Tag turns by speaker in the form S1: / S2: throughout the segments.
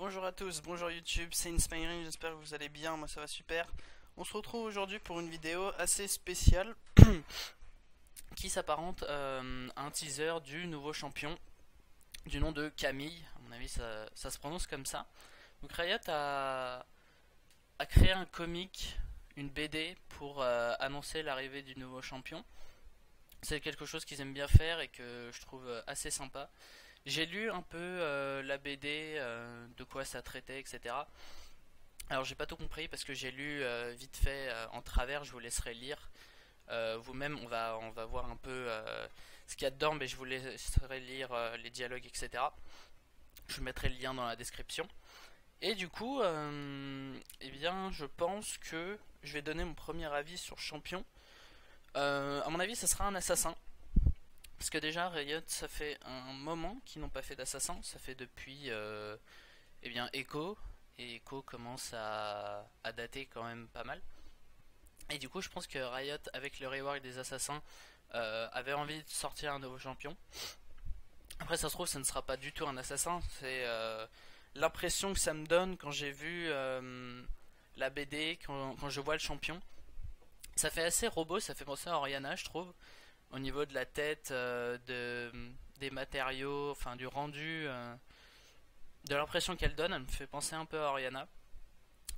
S1: Bonjour à tous, bonjour YouTube, c'est Inspiring, j'espère que vous allez bien, moi ça va super. On se retrouve aujourd'hui pour une vidéo assez spéciale qui s'apparente à un teaser du nouveau champion du nom de Camille. À mon avis ça se prononce comme ça. Donc Riot a créé un comic, une BD pour annoncer l'arrivée du nouveau champion. C'est quelque chose qu'ils aiment bien faire et que je trouve assez sympa. J'ai lu un peu la BD, de quoi ça traitait, etc. Alors j'ai pas tout compris parce que j'ai lu vite fait en travers, je vous laisserai lire. Vous-même, on va voir un peu ce qu'il y a dedans, mais je vous laisserai lire les dialogues, etc. Je vous mettrai le lien dans la description. Et du coup, eh bien, je pense que je vais donner mon premier avis sur Champion. À mon avis, ça sera un assassin. Parce que déjà, Riot, ça fait un moment qu'ils n'ont pas fait d'assassin. Ça fait depuis eh bien, Echo. Et Echo commence à dater quand même pas mal. Et du coup, je pense que Riot, avec le rework des assassins, avait envie de sortir un nouveau champion. Après, ça se trouve, ça ne sera pas du tout un assassin. C'est l'impression que ça me donne quand j'ai vu la BD, quand je vois le champion. Ça fait assez robot, ça fait penser à Oriana, je trouve. Au niveau de la tête, des matériaux, enfin du rendu, de l'impression qu'elle donne, elle me fait penser un peu à Oriana.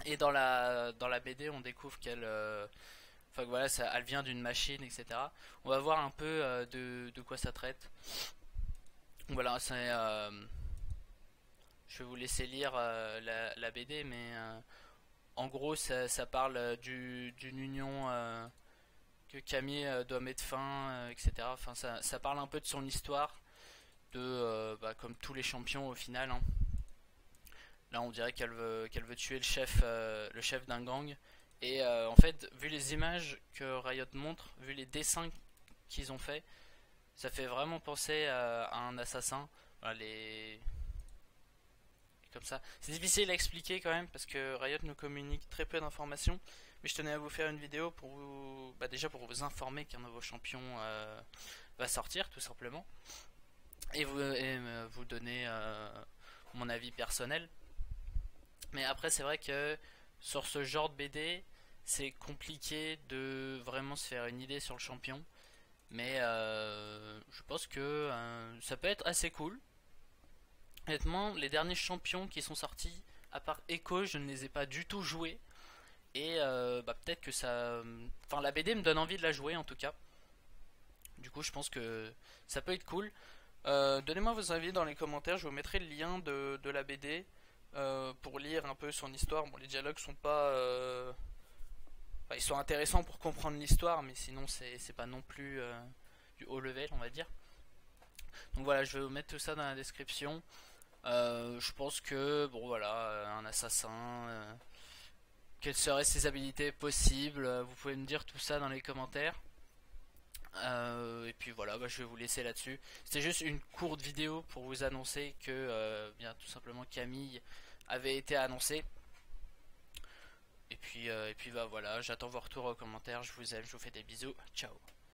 S1: Et dans la BD, on découvre qu'elle, enfin que voilà, elle vient d'une machine, etc. On va voir un peu de quoi ça traite. Donc voilà, je vais vous laisser lire la BD, mais en gros, ça parle d'une union que Camille doit mettre fin, etc. Enfin, ça parle un peu de son histoire, comme tous les champions au final, hein. Là, on dirait qu'elle veut tuer le chef d'un gang. Et en fait, vu les images que Riot montre, vu les dessins qu'ils ont fait, ça fait vraiment penser à un assassin. Voilà, comme ça. C'est difficile à expliquer quand même parce que Riot nous communique très peu d'informations. Mais je tenais à vous faire une vidéo pour vous, déjà pour vous informer qu'un nouveau champion va sortir tout simplement et vous donner mon avis personnel. Mais après, c'est vrai que sur ce genre de BD, c'est compliqué de vraiment se faire une idée sur le champion. Mais je pense que ça peut être assez cool. Honnêtement, les derniers champions qui sont sortis, à part Echo, je ne les ai pas du tout joués. Et peut-être que ça. Enfin, la BD me donne envie de la jouer en tout cas. Du coup, je pense que ça peut être cool. Donnez-moi vos avis dans les commentaires, je vous mettrai le lien de la BD pour lire un peu son histoire. Bon, les dialogues sont pas. Enfin, ils sont intéressants pour comprendre l'histoire, mais sinon, c'est pas non plus du haut level, on va dire. Donc voilà, je vais vous mettre tout ça dans la description. Je pense que, bon voilà, un assassin. Quelles seraient ses habilités possibles? Vous pouvez me dire tout ça dans les commentaires. Et puis voilà, je vais vous laisser là-dessus. C'était juste une courte vidéo pour vous annoncer que bien tout simplement Camille avait été annoncée. Et puis voilà, j'attends vos retours aux commentaires. Je vous aime, je vous fais des bisous. Ciao.